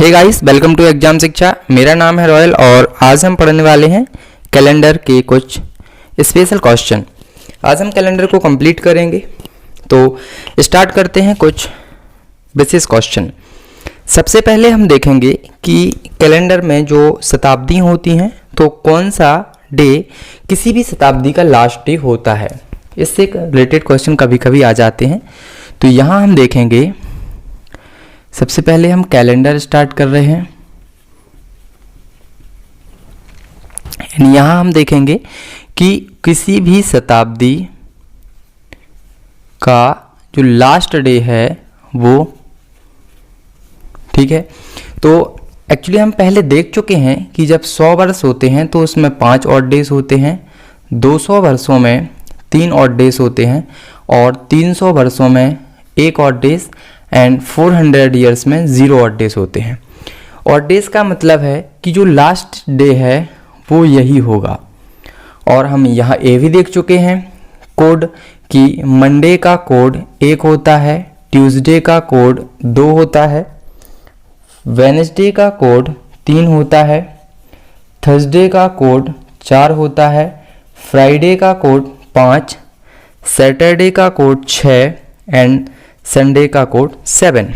Hey guys, welcome to exam Shiksha. मेरा नाम है रॉयल और आज हम पढ़ने वाले हैं कैलेंडर के कुछ स्पेशल क्वेश्चन। आज हम कैलेंडर को कंप्लीट करेंगे, तो स्टार्ट करते हैं कुछ विशेष क्वेश्चन। सबसे पहले हम देखेंगे कि कैलेंडर में जो शताब्दी होती हैं तो कौन सा डे किसी भी शताब्दी का लास्ट डे होता है। इससे रिलेटेड क्वेश्चन कभी कभी आ जाते हैं। तो यहाँ हम देखेंगे, सबसे पहले हम कैलेंडर स्टार्ट कर रहे हैं। यहाँ हम देखेंगे कि किसी भी शताब्दी का जो लास्ट डे है वो, ठीक है। तो एक्चुअली हम पहले देख चुके हैं कि जब 100 वर्ष होते हैं तो उसमें 5 ऑड डेज होते हैं, 200 वर्षों में 3 ऑड डेज होते हैं और 300 वर्षों में 1 ऑड डेज एंड 400 ईयर्स में 0 ऑड डेज होते हैं। ऑड डेज का मतलब है कि जो लास्ट डे है वो यही होगा। और हम यहाँ ये भी देख चुके हैं कोड कि मंडे का कोड 1 होता है, ट्यूसडे का कोड 2 होता है, वेडनेसडे का कोड 3 होता है, थर्सडे का कोड 4 होता है, फ्राइडे का कोड 5, सैटरडे का कोड 6 एंड संडे का कोड 7।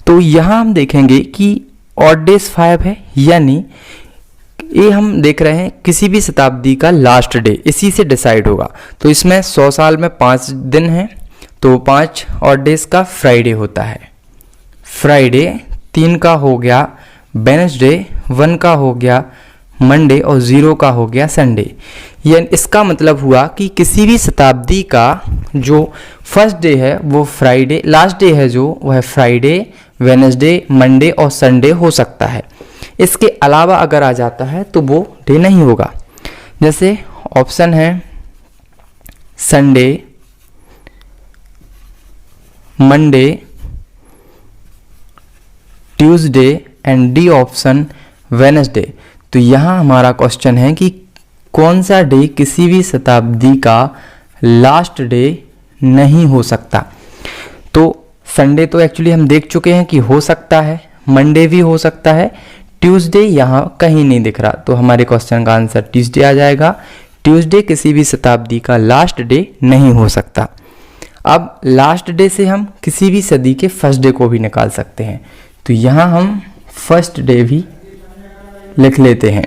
तो यहाँ हम देखेंगे कि ऑड डेज 5 है, यानी ये हम देख रहे हैं किसी भी शताब्दी का लास्ट डे इसी से डिसाइड होगा। तो इसमें 100 साल में 5 दिन हैं, तो 5 ऑड डेज का फ्राइडे होता है। फ्राइडे 3 का हो गया वेडनेसडे, 1 का हो गया मंडे और 0 का हो गया संडे। यानी इसका मतलब हुआ कि किसी भी शताब्दी का जो फर्स्ट डे है वो फ्राइडे, लास्ट डे है जो वह है फ्राइडे, वेडनेसडे, मंडे और संडे हो सकता है। इसके अलावा अगर आ जाता है तो वो डे नहीं होगा। जैसे ऑप्शन है Sunday, Monday, Tuesday and D option Wednesday. तो यहाँ हमारा क्वेश्चन है कि कौन सा डे किसी भी शताब्दी का लास्ट डे नहीं हो सकता। तो संडे तो एक्चुअली हम देख चुके हैं कि हो सकता है, मंडे भी हो सकता है, ट्यूसडे यहाँ कहीं नहीं दिख रहा, तो हमारे क्वेश्चन का आंसर ट्यूसडे आ जाएगा। ट्यूसडे किसी भी शताब्दी का लास्ट डे नहीं हो सकता। अब लास्ट डे से हम किसी भी सदी के फर्स्ट डे को भी निकाल सकते हैं। तो यहाँ हम फर्स्ट डे भी लिख लेते हैं।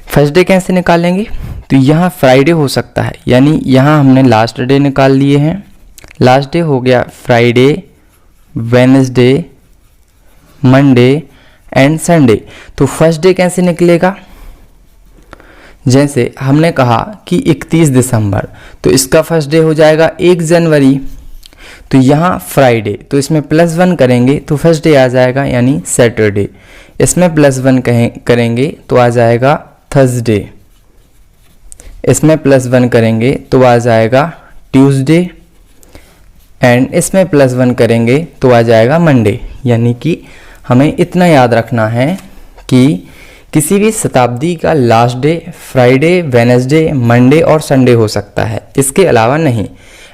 फर्स्ट डे कैसे निकालेंगे? तो यहाँ फ्राइडे हो सकता है, यानी यहाँ हमने लास्ट डे निकाल लिए हैं। लास्ट डे हो गया Friday, Wednesday, Monday and Sunday. तो फर्स्ट डे कैसे निकलेगा? जैसे हमने कहा कि 31 दिसंबर, तो इसका फर्स्ट डे हो जाएगा 1 जनवरी। तो यहाँ फ्राइडे, तो इसमें +1 करेंगे तो फर्स्ट डे आ जाएगा, यानी सैटरडे। इसमें +1 करेंगे तो आ जाएगा थर्सडे। इसमें +1 करेंगे तो आ जाएगा ट्यूसडे एंड इसमें +1 करेंगे तो आ जाएगा मंडे। यानी कि हमें इतना याद रखना है कि किसी भी शताब्दी का last day Friday, Wednesday, Monday और संडे हो सकता है, इसके अलावा नहीं।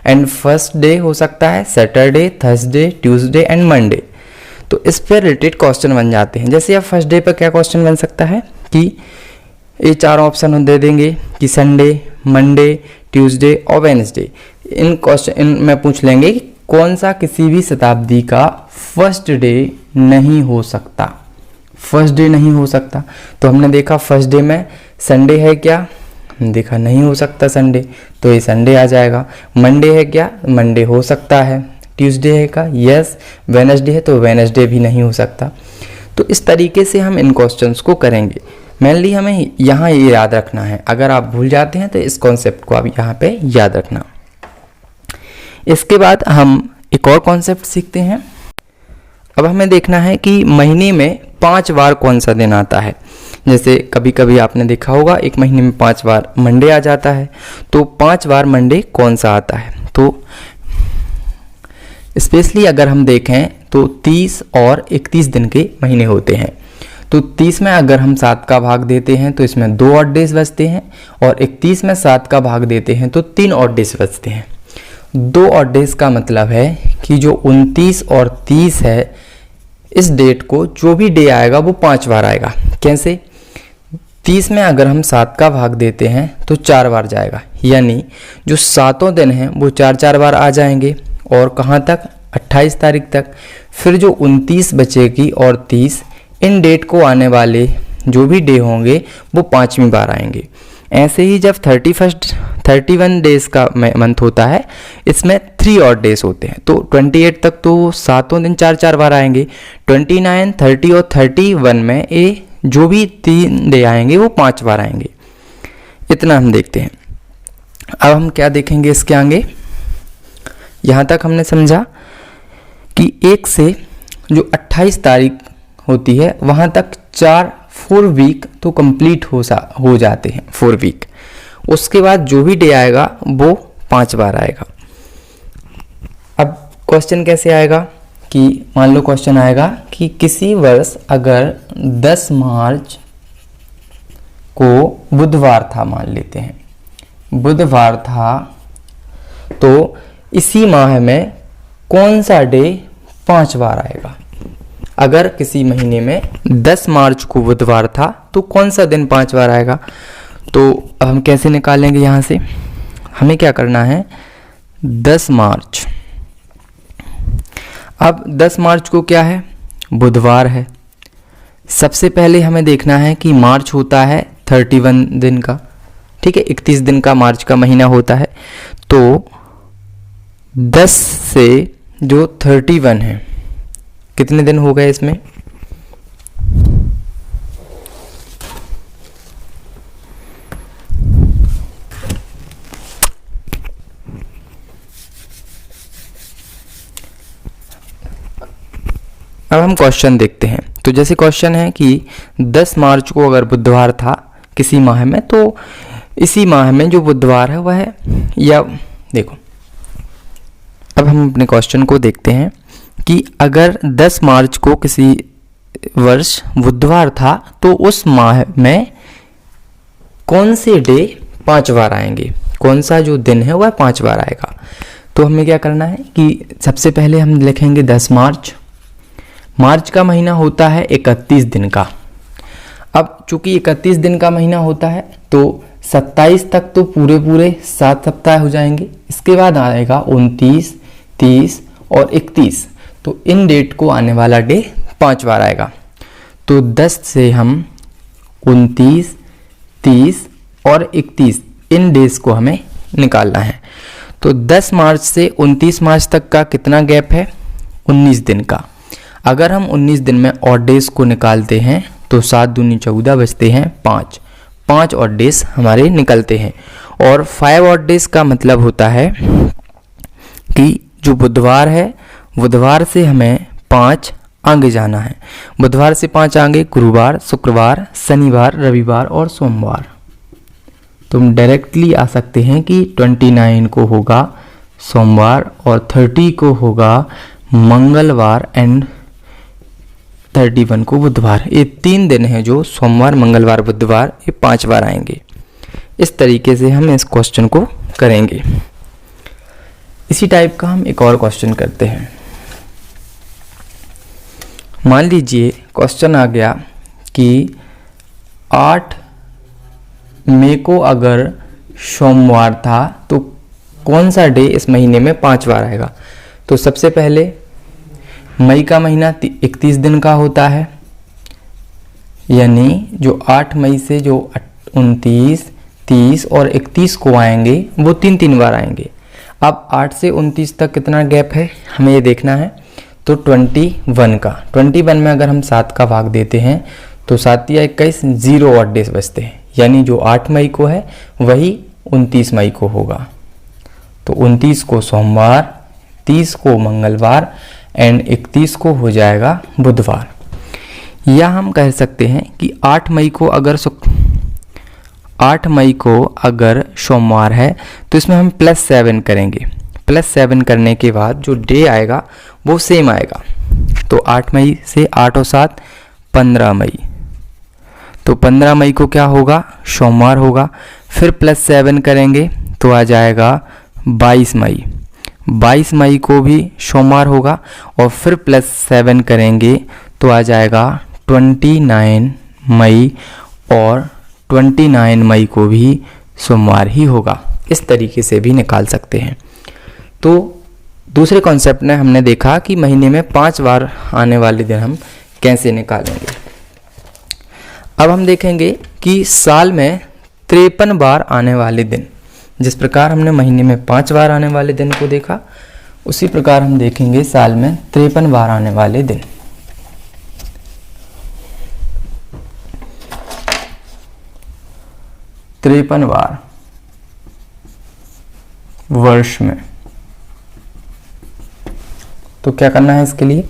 एंड फर्स्ट डे हो सकता है Saturday, Thursday, Tuesday and Monday. तो इस पर रिलेटेड क्वेश्चन बन जाते हैं। जैसे अब फर्स्ट डे पर क्या क्वेश्चन बन सकता है कि ये 4 ऑप्शन दे देंगे कि संडे, मंडे, ट्यूसडे और वेडनेसडे। इन क्वेश्चन में पूछ लेंगे कि कौन सा किसी भी शताब्दी का फर्स्ट डे नहीं हो सकता। फर्स्ट डे नहीं हो सकता, तो हमने देखा फर्स्ट डे में संडे है क्या? देखा नहीं हो सकता संडे, तो ये संडे आ जाएगा। मंडे है क्या? मंडे हो सकता है। ट्यूसडे है का? यस। वेडनेसडे है तो वेडनेसडे भी नहीं हो सकता। तो इस तरीके से हम इन क्वेश्चंस को करेंगे। मेनली हमें यहाँ ये याद रखना है। अगर आप भूल जाते हैं तो इस कॉन्सेप्ट को आप यहाँ पे याद रखना। इसके बाद हम एक और कॉन्सेप्ट सीखते हैं। अब हमें देखना है कि महीने में 5 बार कौन सा दिन आता है। जैसे कभी कभी आपने देखा होगा एक महीने में 5 बार मंडे आ जाता है, तो 5 बार मंडे कौन सा आता है? तो स्पेशली अगर हम देखें तो 30 और 31 दिन के महीने होते हैं। तो 30 में अगर हम 7 का भाग देते हैं तो इसमें 2 ऑड डेज बचते हैं, और 31 में 7 का भाग देते हैं तो 3 ऑड डेज बचते हैं। 2 ऑड डेज का मतलब है कि जो 29 और 30 है, इस डेट को जो भी डे आएगा वो 5 बार आएगा। कैसे? 30 में अगर हम 7 का भाग देते हैं तो 4 बार जाएगा, यानी जो 7 दिन हैं वो 4-4 बार आ जाएंगे। और कहाँ तक? 28 तारीख तक। फिर जो 29 बचेगी और 30, इन डेट को आने वाले जो भी डे होंगे वो 5वीं बार आएंगे। ऐसे ही जब 31 डेज का मंथ होता है, इसमें 3 और डेज होते हैं, तो 28 तक तो 7 दिन 4-4 बार आएंगे। 29, 30 और 31 में ये जो भी 3 डे आएंगे वो 5 बार आएंगे। इतना हम देखते हैं। अब हम क्या देखेंगे इसके आगे? यहाँ तक हमने समझा कि 1 से जो 28 तारीख होती है वहाँ तक 4 वीक तो कंप्लीट हो जाते हैं, 4 वीक। उसके बाद जो भी डे आएगा वो 5 बार आएगा। अब क्वेश्चन कैसे आएगा कि मान लो क्वेश्चन आएगा कि किसी वर्ष अगर 10 मार्च को बुधवार था, मान लेते हैं बुधवार था, तो इसी माह में कौन सा डे 5 बार आएगा? अगर किसी महीने में 10 मार्च को बुधवार था तो कौन सा दिन 5 बार आएगा? तो अब हम कैसे निकालेंगे? यहाँ से हमें क्या करना है? 10 मार्च। अब 10 मार्च को क्या है? बुधवार है। सबसे पहले हमें देखना है कि मार्च होता है 31 दिन का, ठीक है, 31 दिन का मार्च का महीना होता है। तो 10 से जो 31 है, कितने दिन हो गए इसमें? अब हम क्वेश्चन देखते हैं। तो जैसे क्वेश्चन है कि 10 मार्च को अगर बुधवार था किसी माह में, तो इसी माह में जो बुधवार है वह है, या देखो अब हम अपने क्वेश्चन को देखते हैं कि अगर 10 मार्च को किसी वर्ष बुधवार था तो उस माह में कौन से डे 5 बार आएंगे, कौन सा जो दिन है वह 5 बार आएगा। तो हमें क्या करना है कि सबसे पहले हम लिखेंगे 10 मार्च। मार्च का महीना होता है 31 दिन का। अब चूंकि 31 दिन का महीना होता है तो 27 तक तो पूरे 7 सप्ताह हो जाएंगे। इसके बाद आएगा 29, 30 और 31, तो इन डेट को आने वाला डे 5 बार आएगा। तो 10 से हम 29, 30 और 31 इन डेज को हमें निकालना है। तो 10 मार्च से 29 मार्च तक का कितना गैप है? 19 दिन का। अगर हम 19 दिन में ऑड डेज को निकालते हैं तो 7 दूनी 14 बचते हैं 5 ऑड डेज हमारे निकलते हैं। और 5 ऑड डेज का मतलब होता है कि जो बुधवार है, बुधवार से हमें 5 आगे जाना है। बुधवार से 5 आगे गुरुवार, शुक्रवार, शनिवार, रविवार और सोमवार। तो हम डायरेक्टली आ सकते हैं कि 29 को होगा सोमवार और 30 को होगा मंगलवार एंड 31 को बुधवार। ये 3 दिन हैं जो सोमवार, मंगलवार, बुधवार, ये 5 बार आएंगे। इस तरीके से हम इस क्वेश्चन को करेंगे। इसी टाइप का हम एक और क्वेश्चन करते हैं। मान लीजिए क्वेश्चन आ गया कि 8 मई को अगर सोमवार था तो कौन सा डे इस महीने में 5 बार आएगा। तो सबसे पहले मई का महीना 31 दिन का होता है, यानी जो 8 मई से जो 29, 30 और 31 को आएंगे वो 3 बार आएंगे। अब 8 से 29 तक कितना गैप है हमें ये देखना है। तो 21 का, 21 में अगर हम 7 का भाग देते हैं तो 7 या 21, 0 ऑड डेज बचते हैं, यानी जो 8 मई को है वही 29 मई को होगा। तो 29 को सोमवार, 30 को मंगलवार एंड 31 को हो जाएगा बुधवार। या हम कह सकते हैं कि 8 मई को अगर सोमवार है तो इसमें हम +7 करेंगे। +7 करने के बाद जो डे आएगा वो सेम आएगा। तो 8 मई से 8 और 7 15 मई, तो 15 मई को क्या होगा? सोमवार होगा। फिर +7 करेंगे तो आ जाएगा 22 मई। 22 मई को भी सोमवार होगा और फिर +7 करेंगे तो आ जाएगा 29 मई और 29 मई को भी सोमवार ही होगा। इस तरीके से भी निकाल सकते हैं। तो दूसरे कॉन्सेप्ट में हमने देखा कि महीने में 5 बार आने वाले दिन हम कैसे निकालेंगे। अब हम देखेंगे कि साल में 53 बार आने वाले दिन, जिस प्रकार हमने महीने में 5 बार आने वाले दिन को देखा, उसी प्रकार हम देखेंगे साल में 53 बार आने वाले दिन। तिरपन बार वर्ष में। तो क्या करना है इसके लिए?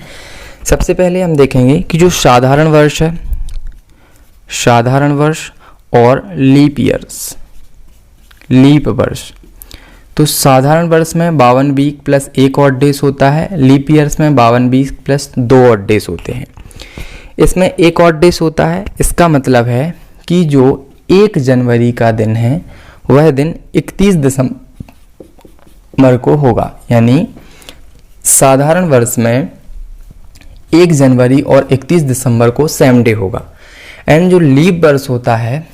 सबसे पहले हम देखेंगे कि जो साधारण वर्ष है, साधारण वर्ष और लीप ईयर्स, लीप वर्ष। तो साधारण वर्ष में 52 वीक प्लस 1 और डेज होता है, लीप ईयर्स में 52 वीक प्लस 2 और डेज होते हैं। इसमें 1 और डेज होता है, इसका मतलब है कि जो 1 जनवरी का दिन है वह दिन 31 दिसंबर को होगा। यानी साधारण वर्ष में 1 जनवरी और 31 दिसंबर को सेम डे होगा। एंड जो लीप वर्ष होता है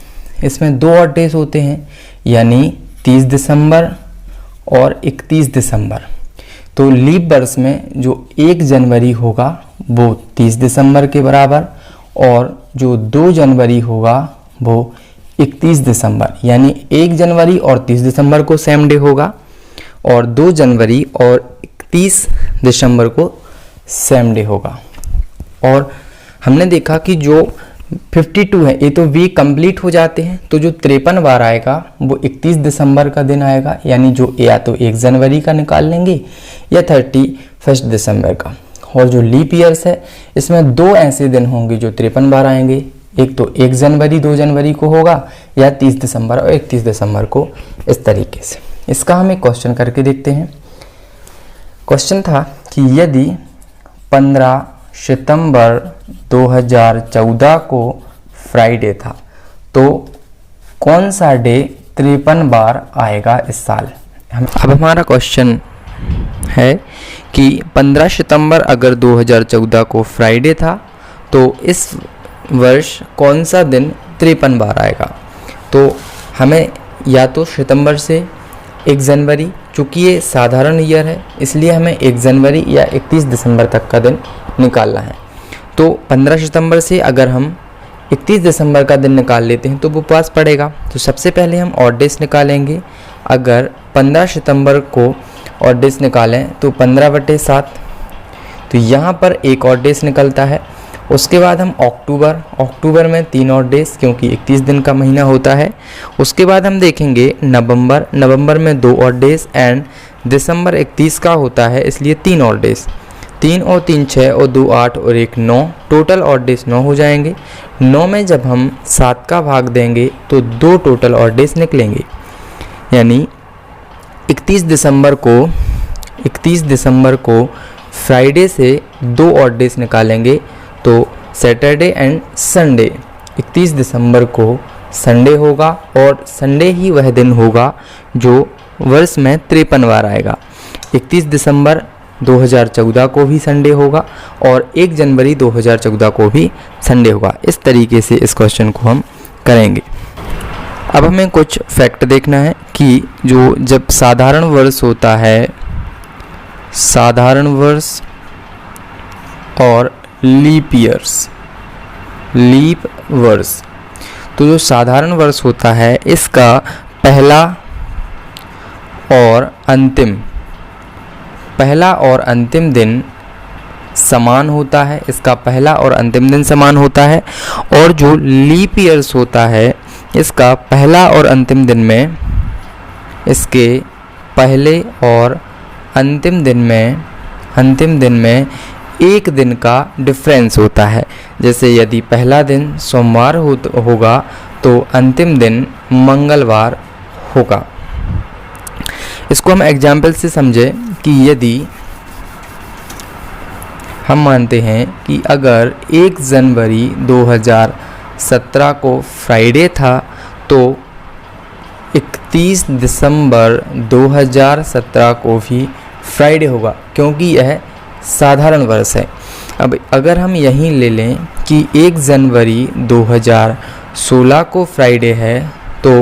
इसमें 2 और डेज होते हैं, यानी 30 दिसंबर और 31 दिसंबर। तो लीप वर्ष में जो 1 जनवरी होगा वो 30 दिसंबर के बराबर और जो 2 जनवरी होगा वो 31 दिसंबर, यानी 1 जनवरी और 30 दिसंबर को सेम डे होगा और 2 जनवरी और 31 दिसंबर को सेम डे होगा। और हमने देखा कि जो 52 है ये तो वीक कंप्लीट हो जाते हैं, तो जो 53 बार आएगा वो 31 दिसंबर का दिन आएगा, यानी जो या तो 1 जनवरी का निकाल लेंगे या 31 दिसंबर का। और जो लीप ईयर्स है इसमें 2 ऐसे दिन होंगे जो 53 बार आएंगे, एक तो 1 जनवरी 2 जनवरी को होगा या 30 दिसंबर और 31 दिसंबर को, इस तरीके से। इसका हम एक क्वेश्चन करके देखते हैं। क्वेश्चन था कि यदि 15 सितंबर 2014 को फ्राइडे था तो कौन सा डे 53 बार आएगा इस साल। अब हमारा क्वेश्चन है कि 15 सितंबर अगर 2014 को फ्राइडे था तो इस वर्ष कौन सा दिन 53 बार आएगा। तो हमें या तो सितंबर से 1 जनवरी, चूँकि ये साधारण ईयर है इसलिए हमें 1 जनवरी या 31 दिसंबर तक का दिन निकालना है। तो 15 सितंबर से अगर हम 31 दिसंबर का दिन निकाल लेते हैं तो वो पास पड़ेगा। तो सबसे पहले हम ऑड डेज निकालेंगे। अगर 15 सितंबर को ऑड डेज निकालें तो 15/7, तो यहाँ पर एक ऑड डेज निकलता है। उसके बाद हम अक्टूबर में 3 ऑड डेज, क्योंकि 31 दिन का महीना होता है। उसके बाद हम देखेंगे नवंबर में 2 ऑड डेज एंड दिसंबर 31 का होता है इसलिए 3 ऑड डेज। 3 और 3 6 और 2 8 और 1 9, टोटल ऑड डेज 9 हो जाएंगे। 9 में जब हम 7 का भाग देंगे तो 2 टोटल ऑड डेज निकलेंगे, यानी 31 दिसंबर को फ्राइडे से 2 ऑड डेज निकालेंगे तो सैटरडे एंड संडे। 31 दिसंबर को संडे होगा और संडे ही वह दिन होगा जो वर्ष में 53 बार आएगा। 31 दिसंबर 2014 को भी संडे होगा और 1 जनवरी 2014 को भी संडे होगा। इस तरीके से इस क्वेश्चन को हम करेंगे। अब हमें कुछ फैक्ट देखना है कि जो जब साधारण वर्ष होता है, साधारण वर्ष और लीप ईयर्स, लीप वर्ष, तो जो साधारण वर्ष होता है इसका पहला और अंतिम दिन समान होता है। इसका पहला और अंतिम दिन समान होता है। और जो लीप ईयर्स होता है इसका पहला और अंतिम दिन में, इसके पहले और अंतिम दिन में 1 दिन का डिफरेंस होता है। जैसे यदि पहला दिन सोमवार होगा तो अंतिम दिन मंगलवार होगा। इसको हम एग्जाम्पल से समझें कि यदि हम मानते हैं कि अगर 1 जनवरी 2017 को फ्राइडे था तो 31 दिसंबर 2017 को भी फ्राइडे होगा क्योंकि यह साधारण वर्ष है। अब अगर हम यहीं ले लें कि 1 जनवरी 2016 को फ्राइडे है तो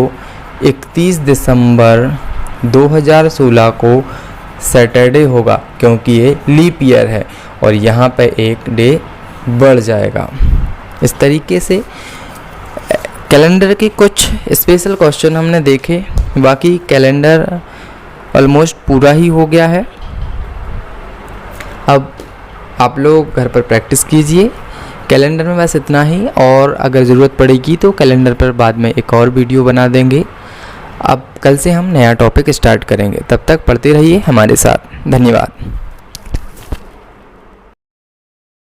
31 दिसंबर 2016 को सैटरडे होगा क्योंकि ये लीप ईयर है और यहाँ पे एक डे बढ़ जाएगा। इस तरीके से कैलेंडर के कुछ स्पेशल क्वेश्चन हमने देखे, बाकी कैलेंडर ऑलमोस्ट पूरा ही हो गया है। अब आप लोग घर पर प्रैक्टिस कीजिए। कैलेंडर में बस इतना ही, और अगर ज़रूरत पड़ेगी तो कैलेंडर पर बाद में एक और वीडियो बना देंगे। अब कल से हम नया टॉपिक स्टार्ट करेंगे, तब तक पढ़ते रहिए हमारे साथ। धन्यवाद।